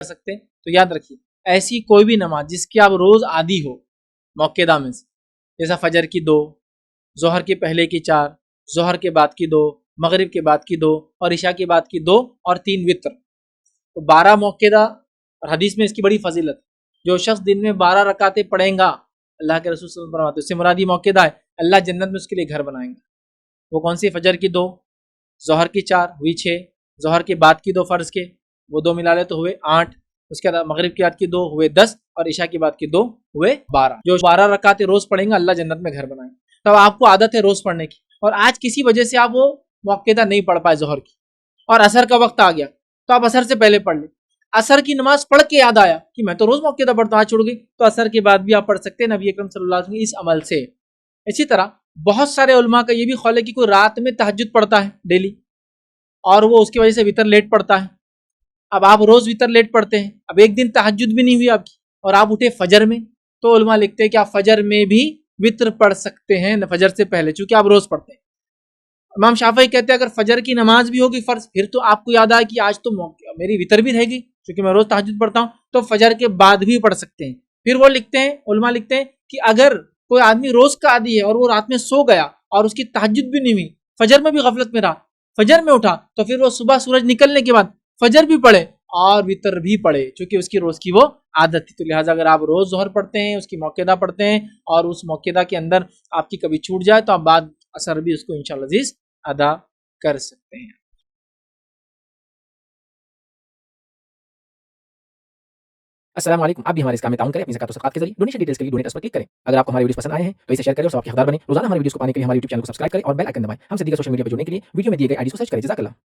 سکتے ہیں. تو یاد رکھیے ایسی کوئی بھی نماز جس کی آپ روز عادی ہو موقعہ میں سے، جیسا فجر کی 2، ظہر کے پہلے کی 4، ظہر کے بعد کی 2، مغرب کے بعد کی 2 اور عشاء کے بعد کی 2 اور 3 وطر، تو 12 موقعہ. اور حدیث میں اس کی بڑی فضیلت، جو شخص دن میں 12 رکعتیں پڑھیں گا، اللہ کے رسول صلی اللہ علیہ وسلم فرماتے ہیں اس سے مرادی موقعہ ہے اللہ جنت میں اس کے لیے گھر بنائیں گے. وہ کون سی؟ فجر کی 2، ظہر کی 4 ہوئی 6، ظہر کے بعد کی 2 فرض کے وہ 2 ملا لے تو ہوئے 8، اس کے بعد مغرب کی بعد کی 2 ہوئے 10 اور عشاء کی بعد کی 2 ہوئے 12. جو 12 رکعتیں روز پڑھیں گے اللہ جنت میں گھر بنائیں گے. تب آپ کو عادت ہے روز پڑھنے کی، اور آج کسی وجہ سے آپ وہ موقعہ نہیں پڑھ پائے ظہر کی، اور عصر کا وقت آ گیا تو آپ عصر سے پہلے پڑھ لیں. عصر کی نماز پڑھ کے یاد آیا کہ میں تو روز موقعہ پڑھتا ہوں، آج چھوڑ گئی، تو عصر کے بعد بھی آپ پڑھ سکتے ہیں نبی اکرم صلی اللہ علیہ وسلم اس عمل سے. اسی طرح بہت سارے علماء کا یہ بھی خیال ہے کہ کوئی رات میں تہجد پڑھتا ہے ڈیلی اور وہ اس کی وجہ سے وتر لیٹ پڑھتا ہے. اب آپ روز وتر لیٹ پڑھتے ہیں، اب ایک دن تہجد بھی نہیں ہوئی آپ کی اور آپ اٹھے فجر میں، تو علماء لکھتے ہیں کہ آپ فجر میں بھی وتر پڑھ سکتے ہیں فجر سے پہلے، چونکہ آپ روز پڑھتے ہیں. امام شافعی کہتے ہیں اگر فجر کی نماز بھی ہوگی فرض، پھر تو آپ کو یاد آیا کہ آج تو میری وتر بھی رہے گی کیونکہ میں روز تہجد پڑھتا ہوں، تو فجر کے بعد بھی پڑھ سکتے ہیں. پھر وہ لکھتے ہیں، علماء لکھتے ہیں کہ اگر کوئی آدمی روز کا عادی ہے اور وہ رات میں سو گیا اور اس کی تہجد بھی نہیں ہوئی، فجر میں بھی غفلت میں رہا، فجر میں اٹھا، تو پھر وہ صبح سورج نکلنے کے بعد فجر بھی پڑھے اور وتر بھی پڑھے، چونکہ اس کی روز کی وہ عادت تھی. تو لہٰذا اگر آپ روز ظہر پڑھتے ہیں، اس کی موقعہ پڑھتے ہیں اور اس موقعہ کے اندر آپ کی کبھی چھوٹ جائے تو آپ بعد اثر بھی اس کو انشاءاللہ عزیز ادا کر سکتے ہیں. السلام علیکم. آپ بھی ہمارے اس کام میں تعاون کریں اپنی زکات و صدقات کے ذریعے. ڈونیشن ڈیٹیلز کے لیے ڈونیٹ پر کلک کریں. اگر آپ کو ہمارے ویڈیوز پسند آئے ہیں تو اسے شیئر کریں اور سب کے حقدار بنیں. روزانہ ہمارے ویڈیوز کو پانے کے لیے ہمارے یوٹیوب چینل کو سبسکرائب کریں اور بیل آئکن دبائیں. ہم سے دیگر سوشل میڈیا پر جڑنے کے لیے ویڈیو میں دیے گئے آئی ڈی کو سرچ کریں. جزاک اللہ.